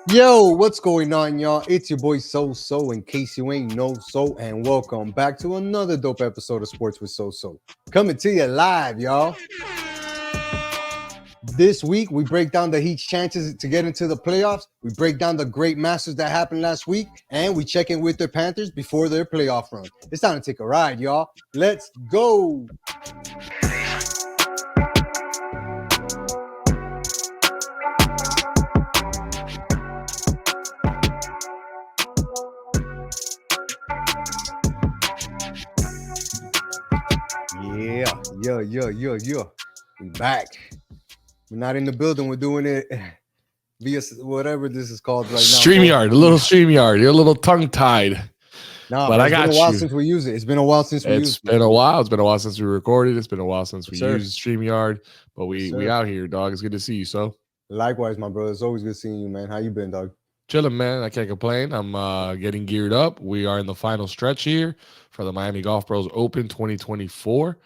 Yo, what's going on, y'all? It's your boy So, in case you ain't know So, and welcome back to another dope episode of Sports with So. Coming to you live, y'all. This week, we break down the Heat's chances to get into the playoffs. We break down the great Masters that happened last week, and we check in with their Panthers before their playoff run. It's time to take a ride, y'all. Let's go. Yeah. We back. We're not in the building. We're doing it via whatever this is called right now. StreamYard, a little StreamYard. You're a little tongue tied, Nah, but bro, I it's been a got while you. since we use it. It's been a while since we It's used it. been a while. It's been a while since we recorded. It's been a while since we Sir. used StreamYard, but we Sir. out here, dog. It's good to see you. So Likewise, my brother. It's always good seeing you, man. How you been, dog? chilling, man. I can't complain. I'm getting geared up. We are in the final stretch here for the Miami Golf Pros Open 2024.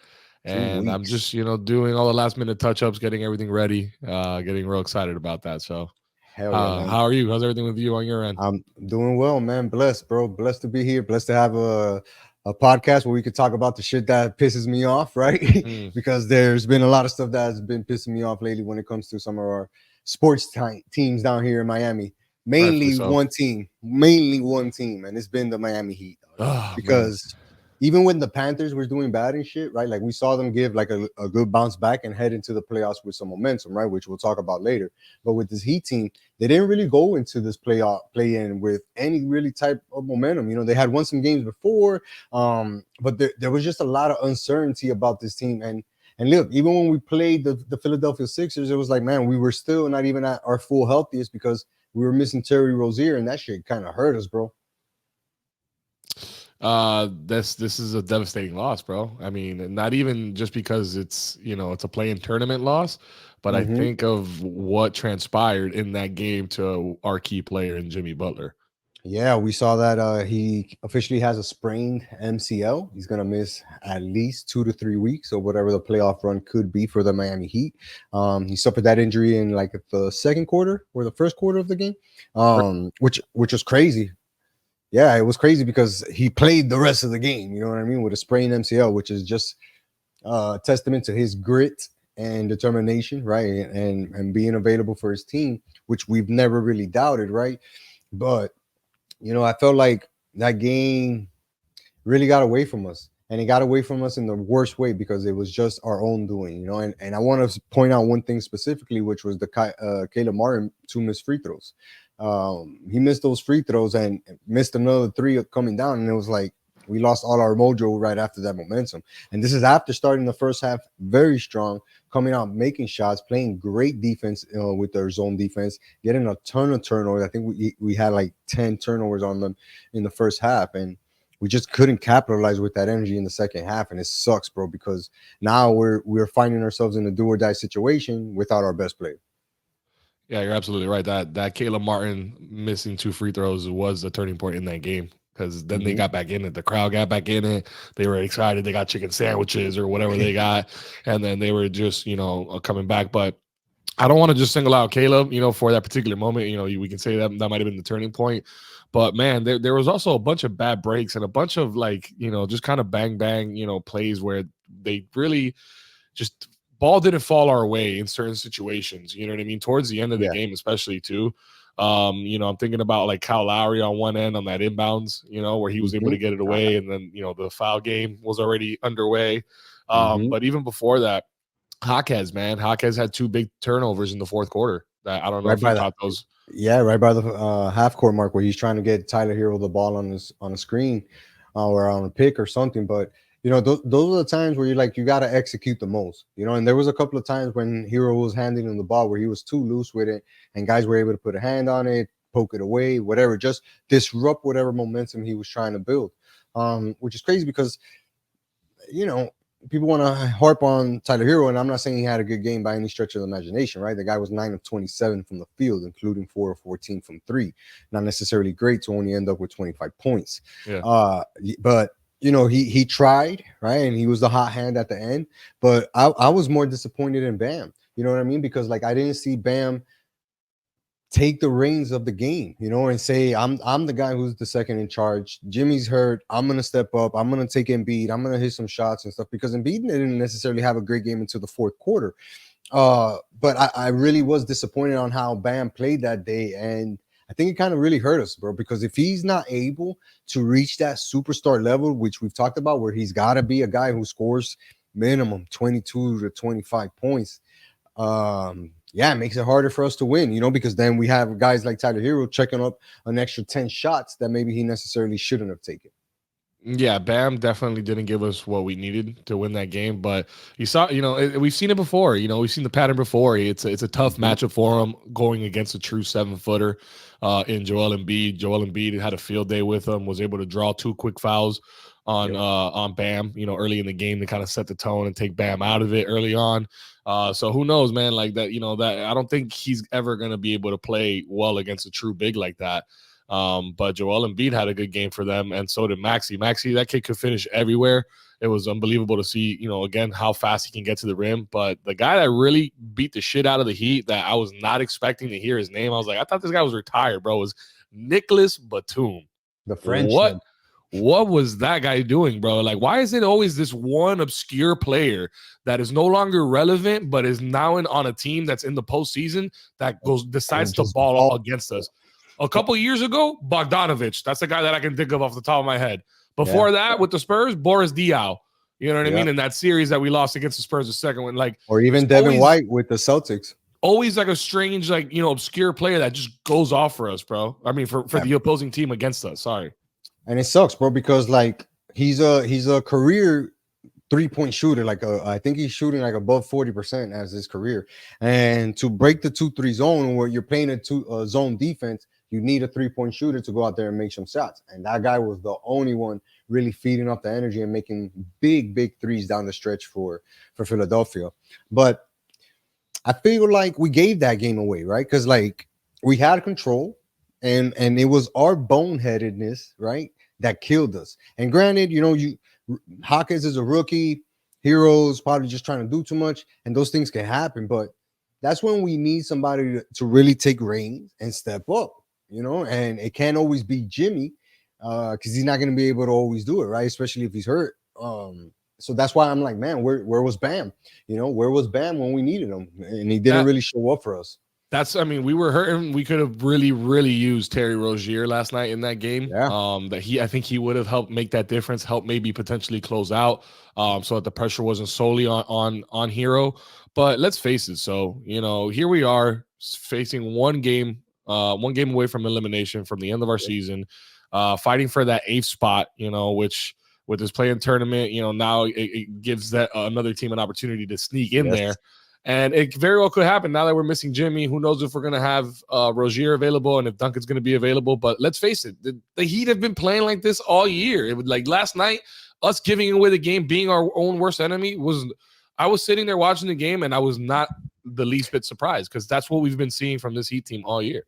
And I'm just, doing all the last minute touch ups, getting everything ready, getting real excited about that. So, Hell yeah, man. how are you? How's everything with you on your end? I'm doing well, man. Blessed, bro. Blessed to be here. Blessed to have a podcast where we could talk about the shit that pisses me off, right? Because there's been a lot of stuff that's been pissing me off lately when it comes to some of our sports teams down here in Miami. Mainly one team, and it's been the Miami Heat. Because even when the Panthers were doing bad and shit, right? Like we saw them give like a good bounce back and head into the playoffs with some momentum, right? Which we'll talk about later. But with this Heat team, they didn't really go into this play-in with any really type of momentum. You know, they had won some games before, but there was just a lot of uncertainty about this team. And look, even when we played the Philadelphia Sixers, it was like, man, we were still not even at our full healthiest because we were missing Terry Rozier, and that shit kind of hurt us, bro. This is a devastating loss, bro. I mean, not even just because it's a play-in tournament loss, but I think of what transpired in that game to our key player in Jimmy Butler. Yeah, we saw that he officially has a sprained MCL. He's gonna miss at least 2 to 3 weeks or whatever the playoff run could be for the Miami Heat. He suffered that injury in like the second quarter or the first quarter of the game, which was crazy. Yeah, it was crazy because he played the rest of the game. You know what I mean? With a sprained MCL, which is just a testament to his grit and determination, right? And being available for his team, which we've never really doubted, right? But I felt like that game really got away from us. And it got away from us in the worst way because it was just our own doing, And I want to point out one thing specifically, which was the Caleb Martin 2 missed free throws. He missed those free throws and missed another 3 coming down. And it was like we lost all our mojo right after that momentum. And this is after starting the first half very strong, coming out, making shots, playing great defense with their zone defense, getting a ton of turnovers. I think we had like 10 turnovers on them in the first half. And we just couldn't capitalize with that energy in the second half. And it sucks, bro, because now we're finding ourselves in a do or die situation without our best player. Yeah, you're absolutely right. That Caleb Martin missing 2 free throws was a turning point in that game. Because then they got back in it. The crowd got back in it. They were excited. They got chicken sandwiches or whatever they got. And then they were just, coming back. But I don't want to just single out Caleb, for that particular moment. We can say that might have been the turning point. But, man, there was also a bunch of bad breaks and a bunch of, just kind of bang, plays where they really just – ball didn't fall our way in certain situations. You know what I mean? Towards the end of the game especially, too. I'm thinking about like Kyle Lowry on one end on that inbounds, where he was able to get it away, and then the foul game was already underway. But even before that, Jaquez had 2 big turnovers in the fourth quarter. That I don't know if you caught those. Yeah, right by the half court mark where he's trying to get Tyler Hero the ball on a screen or on a pick or something. But those are the times where you got to execute the most, and there was a couple of times when Hero was handing him the ball where he was too loose with it and guys were able to put a hand on it, poke it away, whatever, just disrupt whatever momentum he was trying to build, which is crazy because, people want to harp on Tyler Hero, and I'm not saying he had a good game by any stretch of the imagination, right? The guy was 9 of 27 from the field, including 4 of 14 from 3. Not necessarily great to only end up with 25 points. Yeah. But he tried, right? And he was the hot hand at the end. But I was more disappointed in Bam. You know what I mean? Because I didn't see Bam take the reins of the game, and say, I'm the guy who's the second in charge. Jimmy's hurt. I'm gonna step up. I'm gonna take Embiid. I'm gonna hit some shots and stuff, because Embiid didn't necessarily have a great game until the fourth quarter. But I really was disappointed on how Bam played that day, and I think it kind of really hurt us, bro. Because if he's not able to reach that superstar level, which we've talked about, where he's got to be a guy who scores minimum 22 to 25 points, yeah, it makes it harder for us to win, because then we have guys like Tyler Hero checking up an extra 10 shots that maybe he necessarily shouldn't have taken. Yeah, Bam definitely didn't give us what we needed to win that game, but you saw, we've seen it before. We've seen the pattern before. It's a tough matchup for him going against a true 7-footer in Joel Embiid. Joel Embiid had a field day with him, was able to draw 2 quick fouls on Bam, early in the game to kind of set the tone and take Bam out of it early on. So who knows, man? Like that, that I don't think he's ever going to be able to play well against a true big like that. But Joel Embiid had a good game for them, and so did Maxey. Maxey, that kid could finish everywhere. It was unbelievable to see, again, how fast he can get to the rim. But the guy that really beat the shit out of the Heat, that I was not expecting to hear his name, I was like, I thought this guy was retired, bro, was Nicholas Batum. The Frenchman. What was that guy doing, bro? Like, why is it always this one obscure player that is no longer relevant, but is now on a team that's in the postseason that decides to ball against us? A couple years ago, Bogdanovich. That's the guy that I can think of off the top of my head. Before that, with the Spurs, Boris Diaw. You know what I mean? In that series that we lost against the Spurs, the second one, or even Devin White with the Celtics. Always like a strange, obscure player that just goes off for us, bro. I mean, for the opposing team against us. Sorry. And it sucks, bro, because he's a career 3-point shooter. I think he's shooting above 40% as his career. And to break the 2-3 zone where you're playing a zone defense, you need a 3-point shooter to go out there and make some shots. And that guy was the only one really feeding up the energy and making big threes down the stretch for Philadelphia. But I feel like we gave that game away, right? Because we had control. And it was our boneheadedness, right, that killed us. And granted, Hawkins is a rookie. Hero's probably just trying to do too much, and those things can happen. But that's when we need somebody to really take reins and step up, And it can't always be Jimmy, because he's not going to be able to always do it, right? Especially if he's hurt. So that's why I'm like, man, where was Bam? Where was Bam when we needed him? And he didn't really show up for us. We were hurting. We could have really used Terry Rozier last night in that game. Yeah. I think he would have helped make that difference, help maybe potentially close out, so that the pressure wasn't solely on Hero. But let's face it. So, here we are facing one game away from elimination from the end of our season, fighting for that 8th spot, which with this play-in tournament, now it gives that another team an opportunity to sneak in there. And it very well could happen now that we're missing Jimmy. Who knows if we're going to have Rozier available and if Duncan's going to be available. But let's face it, the Heat have been playing like this all year. It was like last night, us giving away the game, being our own worst enemy, I was sitting there watching the game and I was not the least bit surprised, because that's what we've been seeing from this Heat team all year.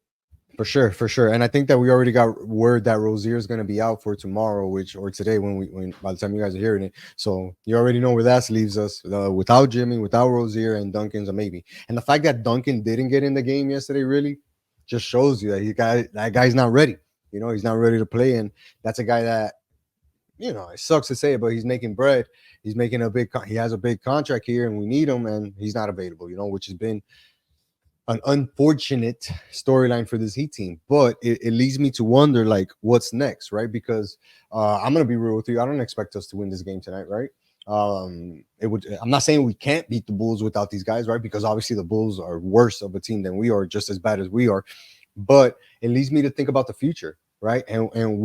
For sure. And I think that we already got word that Rozier is going to be out for tomorrow, or today when by the time you guys are hearing it. So you already know where that leaves us, without Jimmy, without Rozier, and Duncan's a maybe. And the fact that Duncan didn't get in the game yesterday really just shows you that that guy's not ready. He's not ready to play. And that's a guy that, it sucks to say it, but he's making bread. He's making he has a big contract here and we need him, and he's not available, which has been an unfortunate storyline for this Heat team. But it leads me to wonder, what's next, right? Because I'm going to be real with you. I don't expect us to win this game tonight, right? I'm not saying we can't beat the Bulls without these guys, right? Because obviously the Bulls are worse of a team than we are, just as bad as we are. But it leads me to think about the future, right? And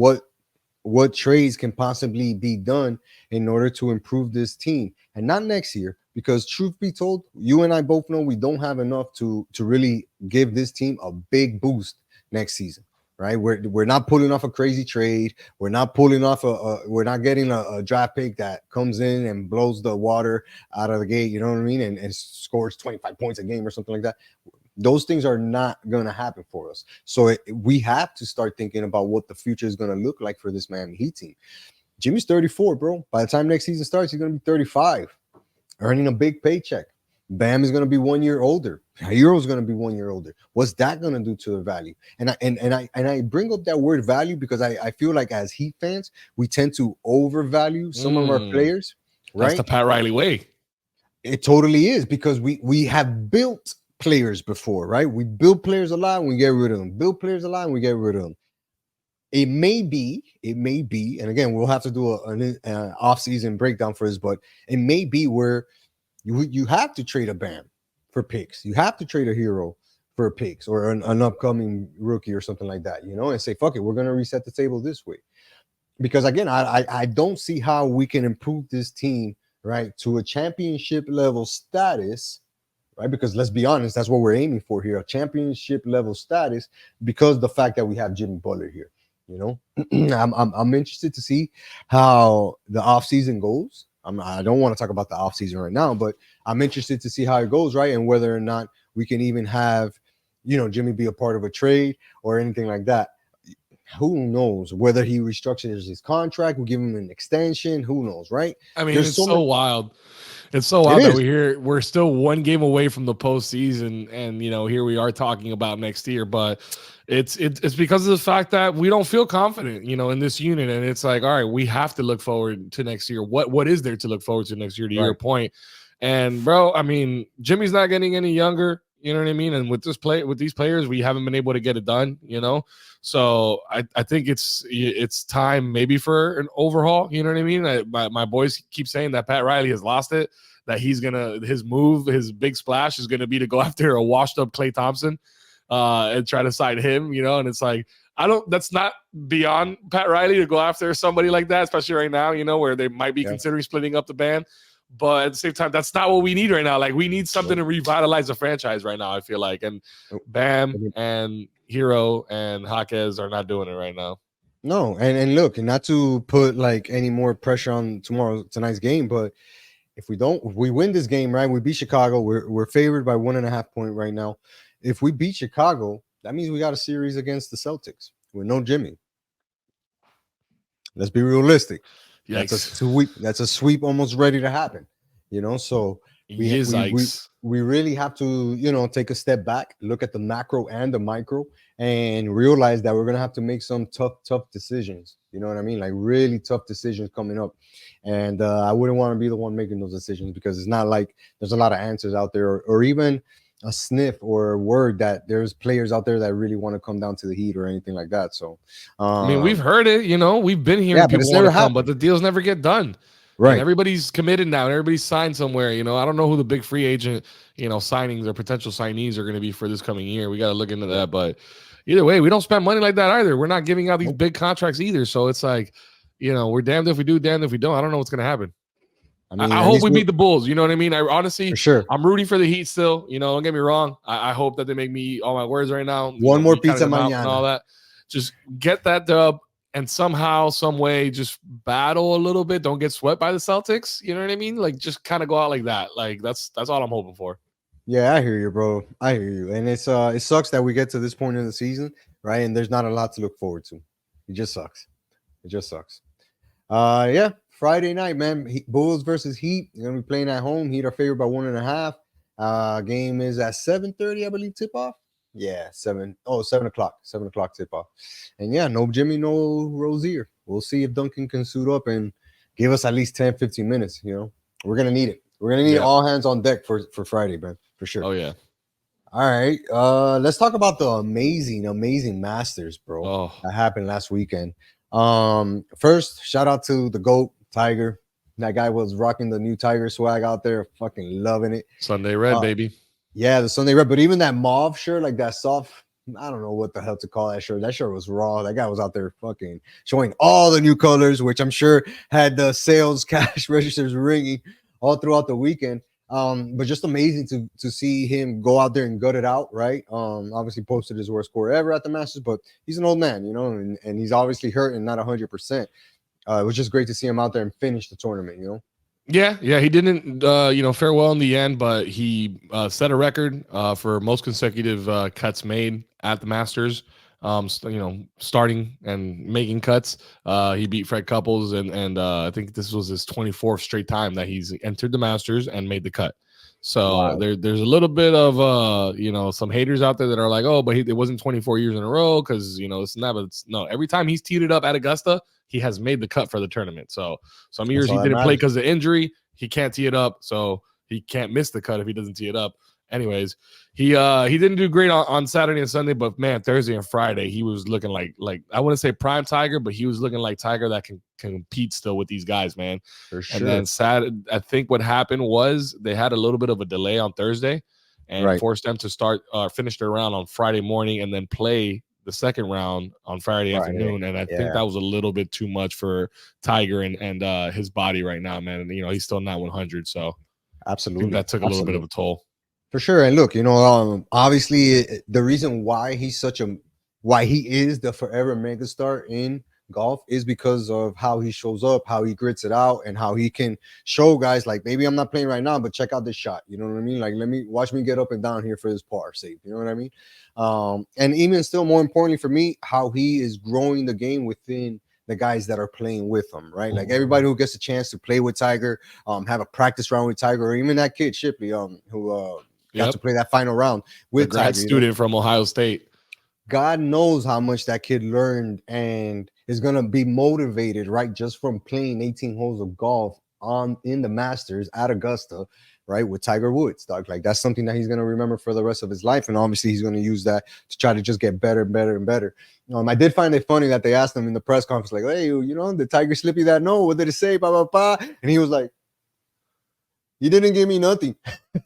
what trades can possibly be done in order to improve this team. And not next year, because truth be told, you and I both know we don't have enough to really give this team a big boost next season, right? We're not pulling off a crazy trade. We're not pulling off we're not getting a draft pick that comes in and blows the water out of the gate, you know what I mean? And scores 25 points a game or something like that. Those things are not going to happen for us. So we have to start thinking about what the future is going to look like for this Miami Heat team. Jimmy's 34, bro. By the time next season starts, he's going to be 35, earning a big paycheck. Bam is going to be 1 year older. Hero's going to be 1 year older. What's that going to do to the value? And I bring up that word value because I feel like as Heat fans, we tend to overvalue some of our Mm, players, that's the right? Pat Riley way. It totally is because we have built players before, right? We build players a lot and we get rid of them. Build players a lot and we get rid of them. It may be, and again, we'll have to do an off-season breakdown for this, but it may be where you have to trade a Bam for picks. You have to trade a hero for picks or an upcoming rookie or something like that, and say, fuck it, we're going to reset the table this way. Because again, I don't see how we can improve this team, right, to a championship level status, right? Because let's be honest, that's what we're aiming for here, a championship level status, because the fact that we have Jimmy Butler here, you know. I'm interested to see how the offseason goes. I don't want to talk about the offseason right now, but I'm interested to see how it goes, right? And whether or not we can even have, Jimmy be a part of a trade or anything like that. Who knows whether he restructures his contract, we'll give him an extension. Who knows, right? I mean, There's it's so so many. wild. It's so It wild that is we're still one game away from the postseason, and here we are talking about next year. But it's because of the fact that we don't feel confident, in this unit, and it's like, all right, we have to look forward to next year. What is there to look forward to next year? To your right. point, and bro, I mean, Jimmy's not getting any younger. You know what I mean? And with these players, we haven't been able to get it done. So I think it's time maybe for an overhaul. You know what I mean? My boys keep saying that Pat Riley has lost it, that his big splash is gonna be to go after a washed up Klay Thompson and try to sign him. And it's like, that's not beyond Pat Riley to go after somebody like that, especially right now, where they might be considering splitting up the band. But at the same time, that's not what we need right now. Like, we need something to revitalize the franchise right now, I feel like. And Bam and Hero and Jaquez are not doing it right now. No, and look, and not to put like any more pressure on tonight's game, but if we win this game, right, we beat Chicago. We're favored by 1.5 point right now. If we beat Chicago, that means we got a series against the Celtics with no Jimmy. Let's be realistic. Yikes. That's a sweep almost ready to happen. So we really have to, take a step back, look at the macro and the micro, and realize that we're gonna have to make some tough decisions. You know what I mean? Like really tough decisions coming up. And I wouldn't want to be the one making those decisions because it's not like there's a lot of answers out there or even a sniff or a word that there's players out there that really want to come down to the Heat or anything like that. So I mean, we've heard it, we've been hearing people want to come, but the deals never get done. Right. And everybody's committed now and everybody's signed somewhere. I don't know who the big free agent, signings or potential signees are going to be for this coming year. We got to look into that. But either way, we don't spend money like that either. We're not giving out these big contracts either. So it's like, we're damned if we do, damned if we don't. I don't know what's going to happen. I hope we beat the Bulls. You know what I mean? I honestly, I'm rooting for the Heat still. Don't get me wrong. I hope that they make me eat all my words right now. One more pizza mañana and all that. Just get that dub and somehow, some way, just battle a little bit. Don't get swept by the Celtics. You know what I mean? Like, just kind of go out like that. Like, that's all I'm hoping for. Yeah, I hear you, bro. I hear you. And it sucks that we get to this point in the season, right? And there's not a lot to look forward to. It just sucks. Yeah. Friday night, man. Bulls versus Heat. You're gonna be playing at home. Heat are favored by 1.5. Game is at 7:30, I believe. Tip off. Yeah, 7 o'clock. 7 o'clock tip off. And yeah, no Jimmy, no Rozier. We'll see if Duncan can suit up and give us at least 10, 15 minutes. We're gonna need it. We're gonna need all hands on deck for Friday, man, for sure. Oh yeah. All right. Let's talk about the amazing Masters, bro. That happened last weekend. First, shout out to the GOAT, Tiger. That guy was rocking the new Tiger swag out there, fucking loving it. Sunday red, baby. Yeah, the Sunday red. But even that mauve shirt, like that soft, I don't know what the hell to call that shirt. That shirt was raw. That guy was out there fucking showing all the new colors, which I'm sure had the sales cash registers ringing all throughout the weekend. But just amazing to see him go out there and gut it out, right? Obviously posted his worst score ever at the Masters, but he's an old man, and he's obviously hurt and not 100%. It was just great to see him out there and finish the tournament, Yeah, he didn't, fare well in the end, but he set a record for most consecutive cuts made at the Masters. starting and making cuts. He beat Fred Couples, and I think this was his 24th straight time that he's entered the Masters and made the cut. So Wow. there's a little bit of some haters out there that are like, oh, but it wasn't 24 years in a row because it's not. But no, every time he's teed it up at Augusta, he has made the cut for the tournament. So some That's years all he that didn't play matters. because of injury. He can't tee it up, so he can't miss the cut if he doesn't tee it up. Anyways, he didn't do great on Saturday and Sunday, but man, Thursday and Friday he was looking like I wouldn't say prime Tiger, but he was looking like Tiger that can compete still with these guys, man. For And then sure. Saturday, I think what happened was they had a little bit of a delay on Thursday, and Right. forced them to finish their round on Friday morning and then play the second round on Friday Friday. afternoon. And I think Yeah, that was a little bit too much for Tiger and his body right now, man. And he's still not 100, so I think absolutely. that took a little bit of Absolutely. a toll. For sure. And look, obviously the reason why he is the forever megastar in golf is because of how he shows up, how he grits it out, and how he can show guys like, maybe I'm not playing right now, but check out this shot. You know what I mean? Like, let me watch me get up and down here for this par save. You know what I mean? And even still more importantly for me, how he is growing the game within the guys that are playing with him, right? Like everybody who gets a chance to play with Tiger, have a practice round with Tiger, or even that kid Shipley, who got Yep. to play that final round The with grad Tiger. student from Ohio State. God knows how much that kid learned and is gonna be motivated, right? Just from playing 18 holes of golf on in the Masters at Augusta, right? With Tiger Woods, dog. Like that's something that he's gonna remember for the rest of his life. And obviously he's gonna use that to try to just get better and better and better. I did find it funny that they asked him in the press conference, like, hey, did Tiger slip you that note? What did it say? Blah blah blah. And he was like, you didn't give me nothing.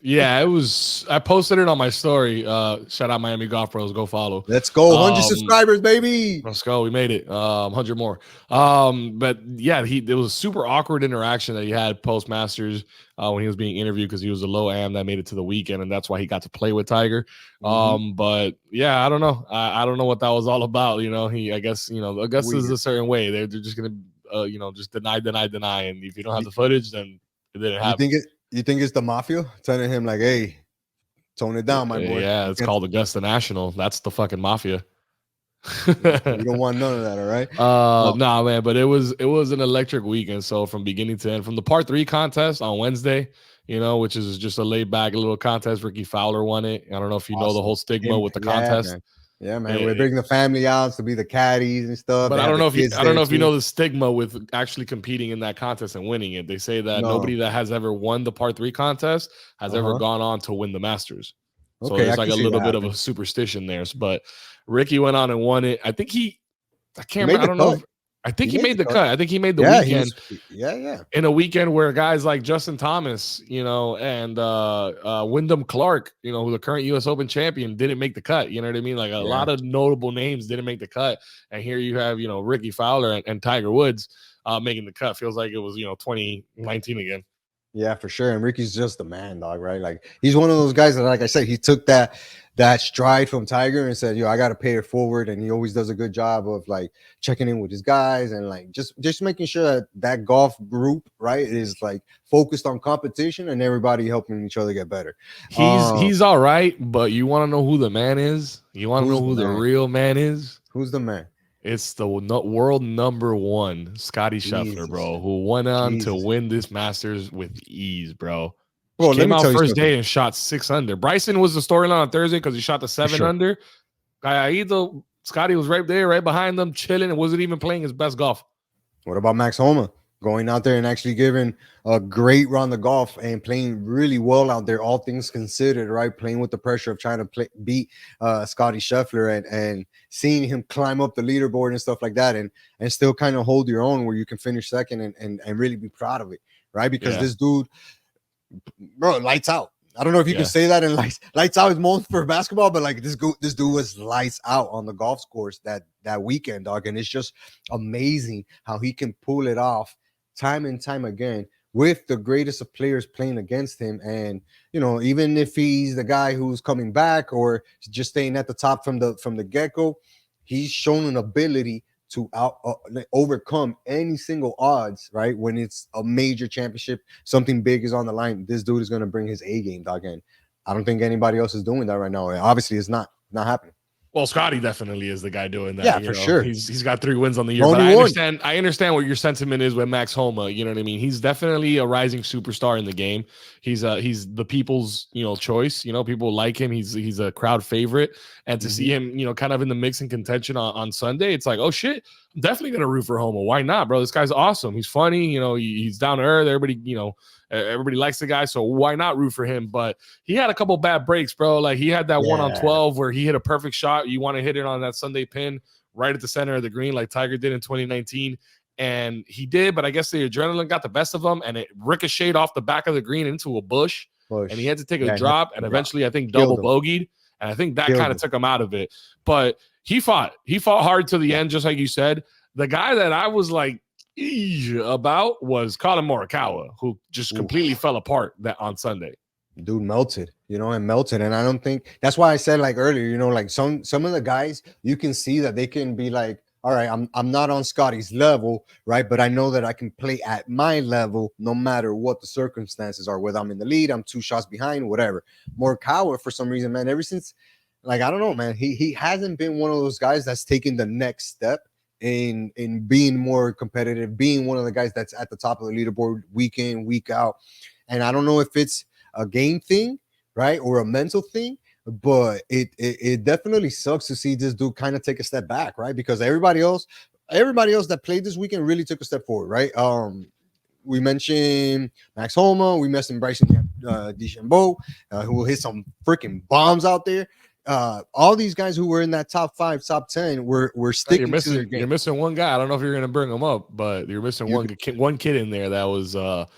Yeah, it was. I posted it on my story. Shout out Miami Golf Pros. Go follow. Let's go. 100 subscribers, baby. Let's go. We made it. 100 more. But yeah, it was a super awkward interaction that he had post Masters when he was being interviewed because he was a low am that made it to the weekend, and that's why he got to play with Tiger. But yeah, I don't know. I don't know what that was all about. I guess Augusta's a certain way. They're just gonna just deny, and if you don't have the footage, then it didn't You happen. think it's the mafia telling him like, hey, tone it down, my boy. Yeah, it's called Augusta National. That's the fucking mafia. We don't want none of that, all right? Nah, man, but it was an electric weekend. So from beginning to end, from the par 3 contest on Wednesday, which is just a laid back little contest. Ricky Fowler won it. I don't know if you know the whole stigma with the contest. Man. Yeah, man. We're bringing the family out to be the caddies and stuff. But They I have don't the know if kids there you too. know the stigma with actually competing in that contest and winning it. They say that No. nobody that has ever won the par 3 contest has ever gone on to win the Masters. So Okay, I there's can like a see little that bit of a happening. superstition there. But Ricky went on and won it. I think I He can't made remember. I the don't know cut. if I think he made made the cut. cut. I think he made the Yeah, he weekend. was. Yeah. In a weekend where guys like Justin Thomas, and Wyndham Clark, who the current U.S. Open champion, didn't make the cut. You know what I mean? Like a lot of notable names didn't make the cut, and here you have Ricky Fowler and Tiger Woods making the cut. Feels like it was 2019 again. Yeah, for sure. And Ricky's just the man, dog, right? Like he's one of those guys that, like I said, he took that stride from Tiger and said, I gotta pay it forward. And he always does a good job of like checking in with his guys and like just making sure that that golf group, right, is like focused on competition and everybody helping each other get better. He's all right, but you want to know who the man is? You want to know Who's the who the man? real man is? Who's the man? It's the world number 1, Scotty Scheffler, Jesus. bro, who went on to Jesus. win this Masters with ease, bro. Well, let Came me out tell you first something. day and shot 6 under. Bryson was the storyline on Thursday because he shot the 7 sure. under. Scotty was right there, right behind them, chilling, and wasn't even playing his best golf. What about Max Homa? Going out there and actually giving a great round of golf and playing really well out there, all things considered, right? Playing with the pressure of trying to beat Scotty Scheffler and seeing him climb up the leaderboard and stuff like that and still kind of hold your own where you can finish second and really be proud of it, right? Because this dude, bro, lights out. I don't know if you can say that in lights out is most for basketball, but like this dude was lights out on the golf course that weekend, dog. And it's just amazing how he can pull it off time and time again with the greatest of players playing against him. And even if he's the guy who's coming back or just staying at the top from the get-go, he's shown an ability to overcome any single odds, right? When it's a major championship, something big is on the line. This dude is going to bring his A game, dog. And I don't think anybody else is doing that right now. And obviously, it's not happening. Well, Scotty definitely is the guy doing that. Yeah, You for know, sure. he's got 3 wins on the The year. But only I one. understand. I understand what your sentiment is with Max Homa. You know what I mean? He's definitely a rising superstar in the game. He's the people's choice. People like him. He's a crowd favorite. And to see him kind of in the mix and contention on Sunday, it's like, oh shit, I'm definitely gonna root for Homa. Why not, bro? This guy's awesome. He's funny. He's down to earth. Everybody likes the guy, so why not root for him? But he had a couple bad breaks, bro. Like he had that one on 12 where he hit a perfect shot. You want to hit it on that Sunday pin right at the center of the green, like Tiger did in 2019. And he did, but I guess the adrenaline got the best of him, and it ricocheted off the back of the green into a bush. And he had to take a drop, and eventually I think double bogeyed. And I think that kind of took him out of it. But he fought hard to the end, just like you said. The guy that I was like about was Colin Morikawa, who just completely fell apart on Sunday. Dude melted, and melted. And I don't think that's why I said like earlier, like some of the guys, you can see that they can be like, all right, I'm not on Scotty's level, right? But I know that I can play at my level no matter what the circumstances are, whether I'm in the lead, I'm 2 shots behind, whatever. Morikawa, for some reason, man, ever since, like, I don't know, man, he hasn't been one of those guys that's taken the next step in being more competitive, being one of the guys that's at the top of the leaderboard week in, week out. And I don't know if it's a game thing, right, or a mental thing, but it definitely sucks to see this dude kind of take a step back, right? Because everybody else that played this weekend really took a step forward, right? We mentioned Max Homa, we mentioned Bryson DeChambeau, who will hit some freaking bombs out there. All these guys who were in that top 5, top 10 were sticking to their game. You're missing one guy. I don't know if you're going to bring him up, but you're missing one kid in there that was a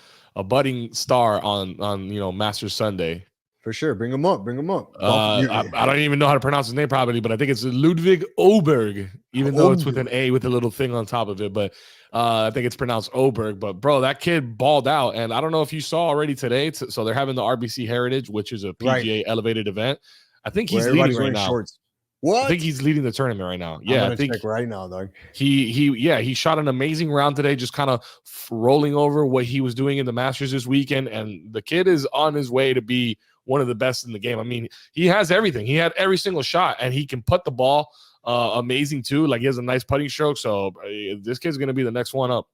budding star on Masters Sunday. For sure, bring him up. I don't even know how to pronounce his name properly, but I think it's Ludwig Oberg, even though it's with an A with a little thing on top of it. But I think it's pronounced Oberg. But bro, that kid balled out, and I don't know if you saw already today. So they're having the RBC Heritage, which is a PGA elevated event. I think he's leading right now. Shorts. What? I think he's leading the tournament right now. Yeah, I'm gonna check right now, dog. He shot an amazing round today, just kind of rolling over what he was doing in the Masters this weekend, and the kid is on his way to be one of the best in the game. I mean, he has everything. He had every single shot, and he can put the ball amazing too. Like he has a nice putting stroke. So this kid's gonna be the next one up.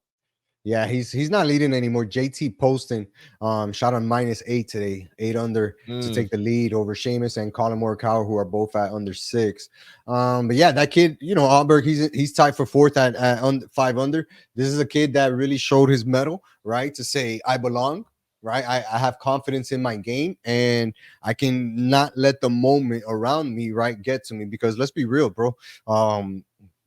Yeah, he's not leading anymore. JT Poston shot on -8 today, 8 under to take the lead over Seamus and Colin Morikawa, who are both at under 6. But yeah, that kid, Alberg, he's tied for 4th at 5 under. This is a kid that really showed his mettle, right? To say I belong, right? I have confidence in my game, and I can not let the moment around me, right, get to me. Because let's be real, bro.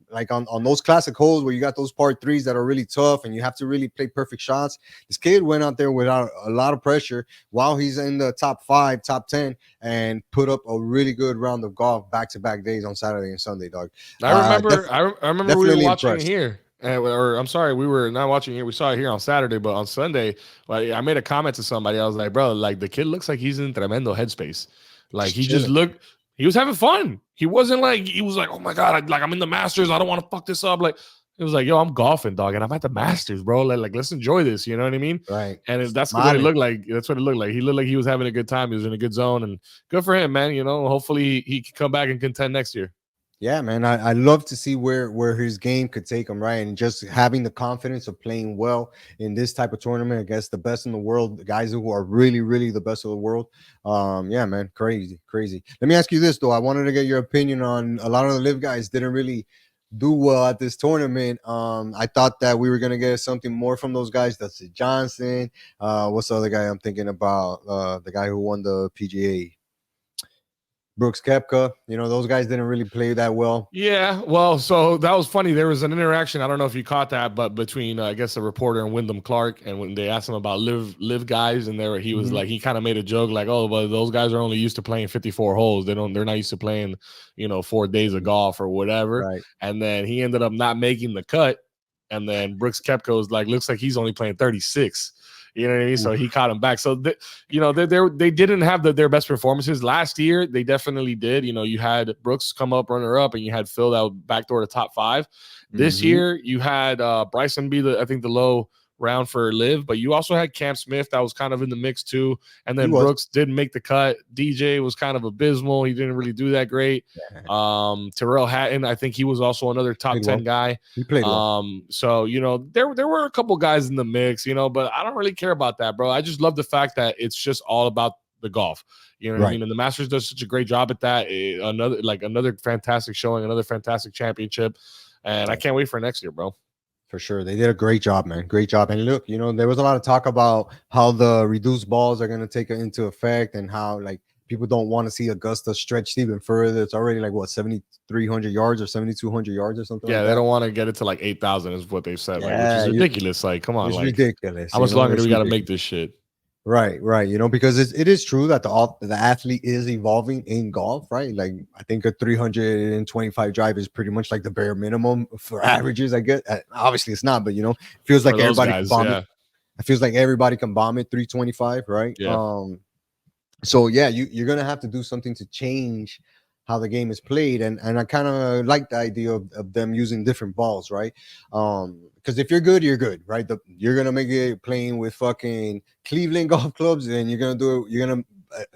Like on those classic holes where you got those par 3s that are really tough and you have to really play perfect shots. This kid went out there without a lot of pressure while he's in the top 5, top 10, and put up a really good round of golf back-to-back days on Saturday and Sunday, dog. I remember we were watching it here. Or I'm sorry, we were not watching it. We saw it here on Saturday, but on Sunday, like I made a comment to somebody. I was like, bro, like the kid looks like he's in tremendo headspace. Like he just looked. He was having fun. He wasn't like, he was like, oh my God, I'm in the Masters. I don't want to fuck this up. Like, it was like, yo, I'm golfing, dog, and I'm at the Masters, bro. Like let's enjoy this. You know what I mean? Right. And that's what it looked like. That's what it looked like. He looked like he was having a good time. He was in a good zone, and good for him, man. Hopefully he can come back and contend next year. Yeah, man, I love to see where his game could take him, right? And just having the confidence of playing well in this type of tournament against the best in the world, the guys who are really, really the best of the world. Yeah, man, crazy. Let me ask you this, though. I wanted to get your opinion on a lot of the live guys didn't really do well at this tournament. I thought that we were going to get something more from those guys. That's Johnson. What's the other guy I'm thinking about? The guy who won the PGA. Brooks Koepka, those guys didn't really play that well. Yeah, well, so that was funny. There was an interaction. I don't know if you caught that, but between I guess the reporter and Wyndham Clark, and when they asked him about live guys, and he was like, he kind of made a joke like, oh, but those guys are only used to playing 54 holes. They're not used to playing 4 days of golf or whatever. Right. And then he ended up not making the cut, and then Brooks Koepka was like, looks like he's only playing 36. You know what I mean? So he caught him back. So, they didn't have their best performances. Last year, they definitely did. You had Brooks come up, runner up, and you had Phil that would backdoor to top 5. This year, you had Bryson be the low round for Live, but you also had Cam Smith that was kind of in the mix too. And He then was. Brooks didn't make the cut. DJ was kind of abysmal. He didn't really do that great. Terrell Hatton, I think he was also another top 10 guy. He played well. So, you know, there were a couple guys in the mix, you know, but I don't really care about that, bro. I just love the fact that it's just all about the golf. You know what I mean? And the Masters does such a great job at that. Another fantastic showing, another fantastic championship. And I can't wait for next year, bro. For sure. They did a great job, man. Great job. And look, you know, there was a lot of talk about how the reduced balls are going to take into effect and how, like, people don't want to see Augusta stretched even further. It's already like, what, 7,300 yards or 7,200 yards or something like that? Yeah, they don't want to get it to like 8,000 is what they've said, like, which is ridiculous. Like, come on. It's like, ridiculous. How much longer do we got to make this shit? Right. You know, because it is true that the athlete is evolving in golf, right? Like, I think a 325 drive is pretty much like the bare minimum for averages. I guess obviously it's not, but you know, it feels like everybody can bomb it. It feels like everybody can bomb it 325, right? Yeah. So yeah, you're gonna have to do something to change how the game is played, and I kind of like the idea of them using different balls, right? Because if you're good, right? You're gonna make it playing with fucking Cleveland golf clubs, and you're gonna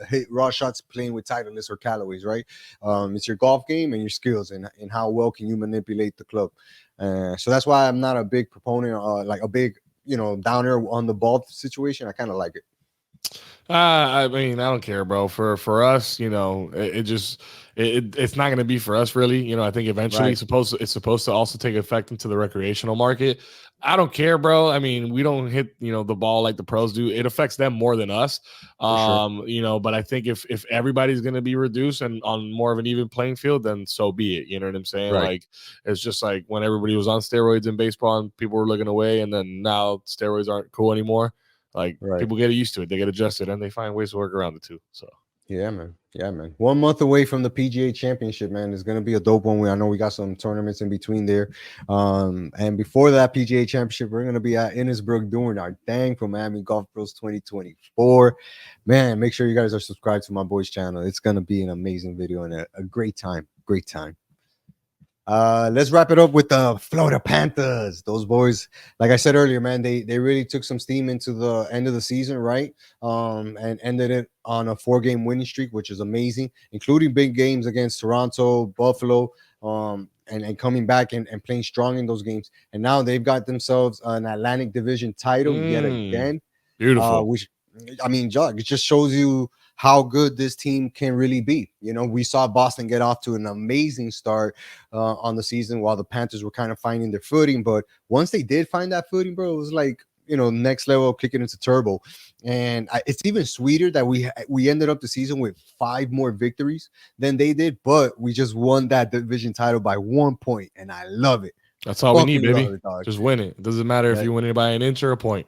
hit raw shots playing with Titleist or Callaways, right? It's your golf game and your skills, and how well can you manipulate the club. So that's why I'm not a big proponent, like a big, you know, downer on the ball situation. I kind of like it. I mean, I don't care, bro. For us, you know, it's not going to be for us, really. You know, I think eventually it's supposed to also take effect into the recreational market. I don't care, bro. I mean, we don't hit, you know, the ball like the pros do. It affects them more than us. You know, but I think if everybody's going to be reduced and on more of an even playing field, then so be it. You know what I'm saying? Like, it's just like when everybody was on steroids in baseball and people were looking away, and then now steroids aren't cool anymore. Like, people get used to it, they get adjusted, and they find ways to work around it too. So yeah, man. 1 month away from the PGA Championship, man. It's gonna be a dope one. I know we got some tournaments in between there. And before that PGA Championship, we're gonna be at Innisbrook doing our thing for Miami Golf Pros 2024. Man, make sure you guys are subscribed to my boys' channel. It's gonna be an amazing video and a great time. Great time. Let's wrap it up with the Florida Panthers. Those boys, like I said earlier, man, they really took some steam into the end of the season, right? And ended it on a 4-game winning streak, which is amazing, including big games against Toronto, Buffalo, and coming back and playing strong in those games. And now they've got themselves an Atlantic Division title yet again. Beautiful. Which, I mean, it just shows you how good this team can really be. You know, we saw Boston get off to an amazing start on the season while the Panthers were kind of finding their footing. But once they did find that footing, bro, it was like, you know, next level, kicking into turbo. And it's even sweeter that we ended up the season with 5 more victories than they did, but we just won that division title by 1 point, and I love it. That's all we need, baby. Just win it. It doesn't matter if you win it by an inch or a point.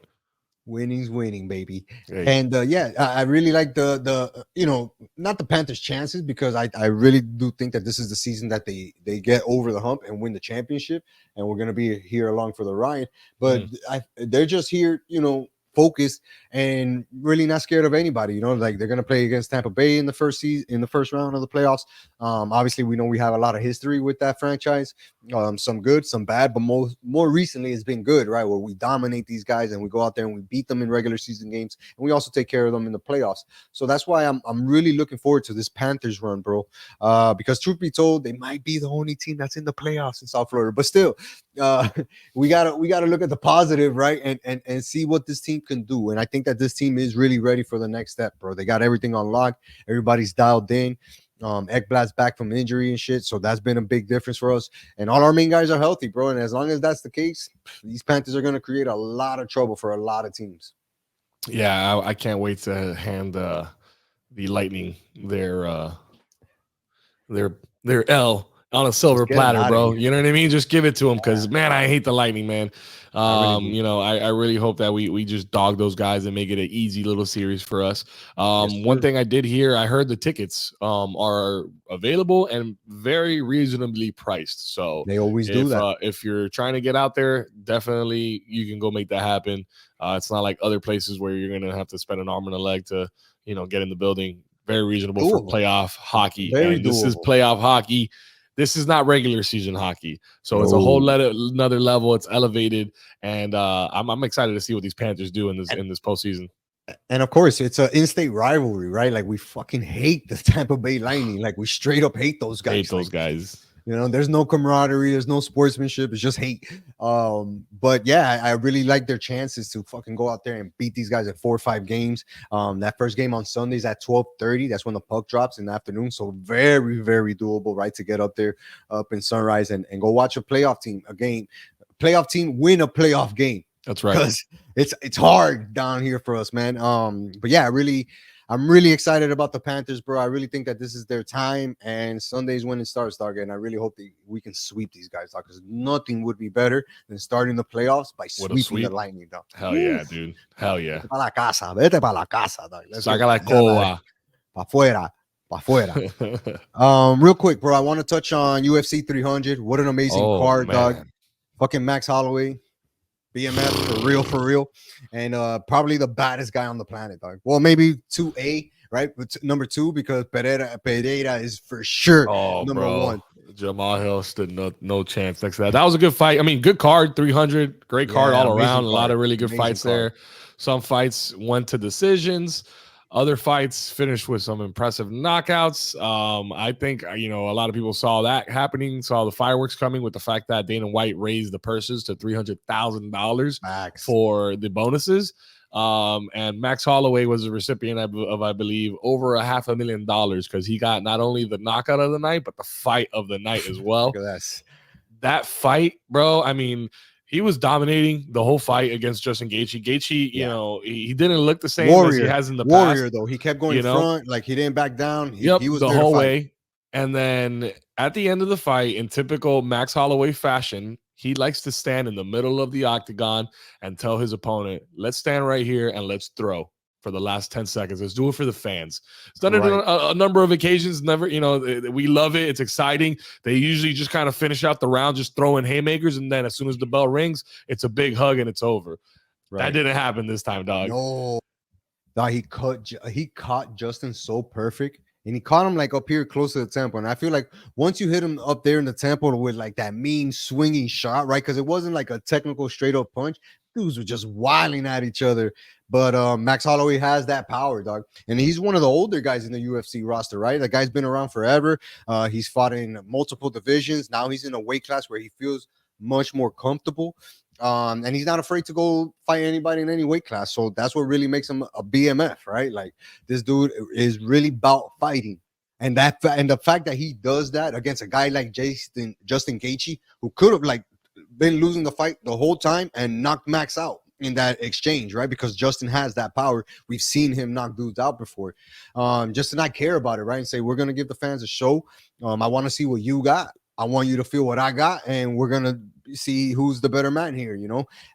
Winning's winning, baby. And I really like the you know, not the Panthers' chances, because I really do think that this is the season that they get over the hump and win the championship, and we're gonna be here along for the ride. But they're just here, you know, focused and really not scared of anybody. You know, like they're gonna play against Tampa Bay in the first round of the playoffs. Obviously, we know we have a lot of history with that franchise. Some good, some bad, but more recently it's been good, right? Where we dominate these guys and we go out there and we beat them in regular season games, and we also take care of them in the playoffs. So that's why I'm really looking forward to this Panthers run, bro. Because truth be told, they might be the only team that's in the playoffs in South Florida, but still, we gotta look at the positive, right? And see what this team can do. And I think that this team is really ready for the next step, bro. They got everything on lock. Everybody's dialed in. Ekblad's back from injury and shit, so that's been a big difference for us. And all our main guys are healthy, bro. And as long as that's the case, these Panthers are going to create a lot of trouble for a lot of teams. Yeah, I can't wait to hand the Lightning their L on a silver platter, bro. You know what I mean? Just give it to them, because man, I hate the Lightning, man. You know, I really hope that we just dog those guys and make it an easy little series for us. One thing I did hear, I heard the tickets are available and very reasonably priced. So they always do that. If you're trying to get out there, definitely you can go make that happen. It's not like other places where you're gonna have to spend an arm and a leg to, you know, get in the building. Very reasonable for playoff hockey. Very and this is playoff hockey. this is not regular season hockey. So it's a whole No. another level. It's elevated, and I'm excited to see what these Panthers do in this postseason. And of course, it's an in-state rivalry, right? Like we fucking hate the Tampa Bay Lightning. Like we straight up hate those guys. Hate those like, guys. You know, there's no camaraderie, there's no sportsmanship, it's just hate. But yeah, I really like their chances to fucking go out there and beat these guys at 4 or 5 games. That first game on Sundays at 12:30. That's when the puck drops in the afternoon. So very, very doable, right? To get up there up in Sunrise and go watch a playoff team, a game, playoff team win a playoff game. That's right. Because it's hard down here for us, man. But yeah, I'm really excited about the Panthers, bro. I really think that this is their time, and Sunday's when it starts, dog. And I really hope that we can sweep these guys, dog, because nothing would be better than starting the playoffs by sweeping the Lightning, dog. Hell yeah, dude. Hell yeah. Vete pa la casa, vete pa la casa, dog. Saca la coa. Pa fuera. Pa fuera. Real quick, bro. I want to touch on UFC 300. What an amazing card, man. Dog. Fucking Max Holloway. BMF for real, and probably the baddest guy on the planet, dog. Well, maybe 2A, right? But number 2 because Pereira is for sure number 1. Jamal Hill stood no chance next to that. That was a good fight. I mean, good card, 300, great card all around. A lot of really good fights there. Some fights went to decisions. Other fights finished with some impressive knockouts. I think, a lot of people saw that happening, saw the fireworks coming with the fact that Dana White raised the purses to $300,000 for the bonuses. And Max Holloway was a recipient of, I believe, over $500,000 because he got not only the knockout of the night, but the fight of the night as well. Look at that fight, bro. I mean, he was dominating the whole fight against Justin Gaethje. Gaethje, he didn't look the same as he has in the past. Though. He kept going in front. Like, he didn't back down. He was the whole way. And then at the end of the fight, in typical Max Holloway fashion, he likes to stand in the middle of the octagon and tell his opponent, let's stand right here and let's throw for the last 10 seconds. Let's do it for the fans. It's done it on a number of occasions. Never, we love it. It's exciting. They usually just kind of finish out the round, just throwing haymakers. And then as soon as the bell rings, it's a big hug and it's over. Right. That didn't happen this time, dog. No, he caught Justin so perfect. And he caught him like up here close to the temple. And I feel like once you hit him up there in the temple with like that mean swinging shot, right? Because it wasn't like a technical straight up punch. Dudes were just wilding at each other. But Max Holloway has that power, dog. And he's one of the older guys in the UFC roster, right? The guy's been around forever. He's fought in multiple divisions. Now he's in a weight class where he feels much more comfortable. And he's not afraid to go fight anybody in any weight class. So that's what really makes him a BMF, right? Like, this dude is really about fighting. And the fact that he does that against a guy like Justin Gaethje, who could have like been losing the fight the whole time and knocked Max out in that exchange, right? Because Justin has that power. We've seen him knock dudes out before. Just to not care about it, right? And say, we're going to give the fans a show. I want to see what you got. I want you to feel what I got, and we're going to see who's the better man here,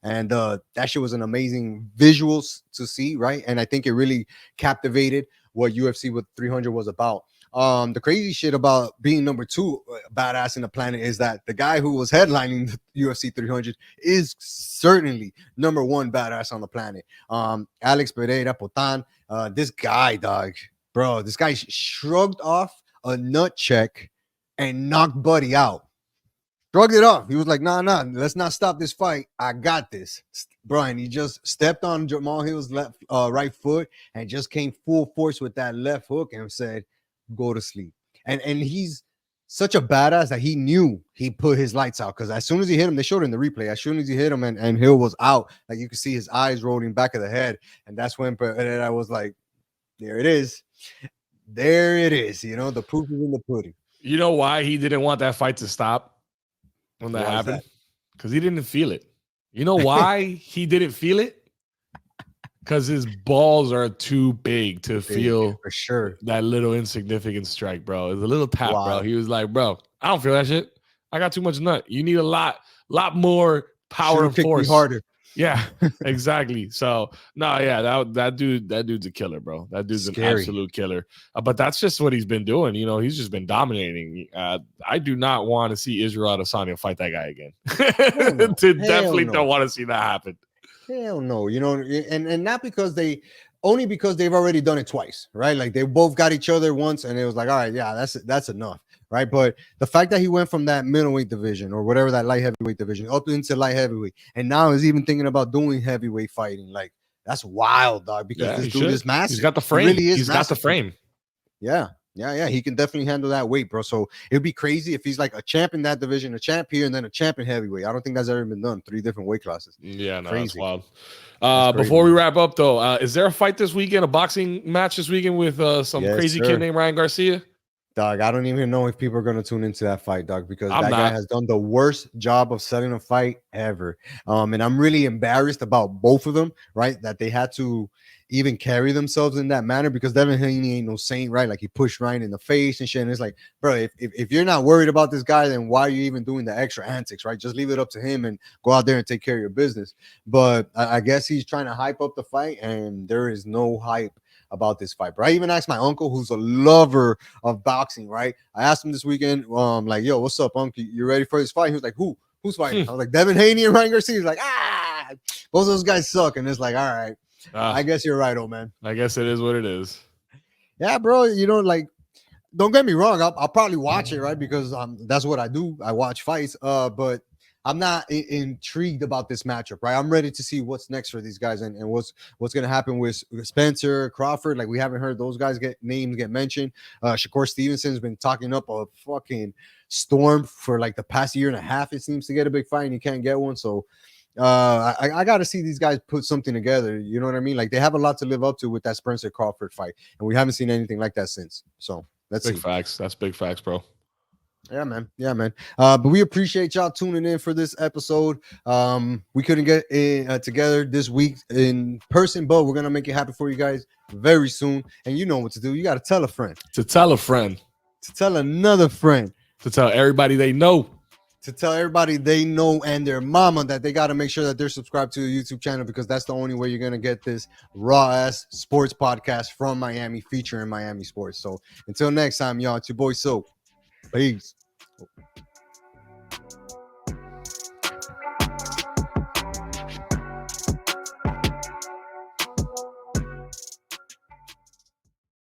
And that shit was an amazing visuals to see, right? And I think it really captivated what UFC with 300 was about. The crazy shit about being number 2 badass in the planet is that the guy who was headlining the UFC 300 is certainly number 1 badass on the planet. Alex Pereira Potan, this guy, dog, bro, this guy shrugged off a nut check and knocked Buddy out. Shrugged it off. He was like, nah, let's not stop this fight. I got this. Brian, he just stepped on Jamal Hill's right foot and just came full force with that left hook and said, go to sleep. And he's such a badass that he knew he put his lights out, because as soon as he hit him, they showed it in the replay, as soon as he hit him and Hill was out, like you could see his eyes rolling back of the head. And that's when I was like, there it is. There it is. The proof is in the pudding. You know why he didn't want that fight to stop when that happened? Because he didn't feel it. You know why he didn't feel it? Because his balls are too big to feel for sure that little insignificant strike, bro. It's a little tap, bro. He was like, bro, I don't feel that shit. I got too much nut. You need a lot more power and force. Me harder. Yeah, exactly. So that dude's a killer, bro. That dude's an absolute killer. But that's just what he's been doing. He's just been dominating. I do not want to see Israel Adesanya fight that guy again. Definitely don't want to see that happen. Hell no, and not because only because they've already done it twice, right? Like, they both got each other once, and it was like, all right, yeah, that's enough. right? But the fact that he went from that middleweight division or whatever that light heavyweight division up into light heavyweight, and now is even thinking about doing heavyweight fighting, like that's wild, dog. Because Yeah, this he dude should. is He's massive. got the He frame. really is He's got the massive. frame. Yeah. Yeah. He can definitely handle that weight, bro. So it'd be crazy if he's like a champ in that division, a champ here, and then a champ in heavyweight. I don't think that's ever been done. 3 different weight classes. Yeah, no, that's Crazy. wild. That's crazy. Before we wrap up, though, is there a fight this weekend, a boxing match this weekend with some Yes, crazy sir. kid named Ryan Garcia? Dog, I don't even know if people are going to tune into that fight, dog, because I'm that guy not. has done the worst job of selling a fight ever. And I'm really embarrassed about both of them, right? That they had to even carry themselves in that manner, because Devin Haney ain't no saint, right? Like he pushed Ryan in the face and shit. And it's like, bro, if you're not worried about this guy, then why are you even doing the extra antics, right? Just leave it up to him and go out there and take care of your business. But I guess he's trying to hype up the fight, and there is no hype about this fight, bro. I even asked my uncle, who's a lover of boxing, right? I asked him this weekend, like, yo, what's up, uncle? You ready for this fight? He was like, who's fighting? I was like, Devin Haney and Ryan Garcia. He's like, both of those guys suck. And it's like, all right, I guess you're right, old man. I guess it is what it is. Yeah, bro. Like, don't get me wrong. I'll probably watch it, right? Because that's what I do. I watch fights. But I'm not intrigued about this matchup, right? I'm ready to see what's next for these guys and what's going to happen with Spencer, Crawford. Like, we haven't heard those guys get mentioned. Shakur Stevenson's been talking up a fucking storm for like the past year and a half. It seems to get a big fight and he can't get one. So I got to see these guys put something together. You know what I mean? Like, they have a lot to live up to with that Spencer Crawford fight, and we haven't seen anything like that since. So let's see. Big facts. That's big facts, bro. Yeah, man. But we appreciate y'all tuning in for this episode. We couldn't get together this week in person, but we're gonna make it happen for you guys very soon. And you know what to do. You got to tell a friend, To tell a friend, to tell another friend, to tell everybody they know, to tell everybody they know and their mama that they got to make sure that they're subscribed to the YouTube channel, because that's the only way you're gonna get this raw ass sports podcast from Miami, featuring Miami sports. So until next time, y'all, it's your boy Soap. Peace.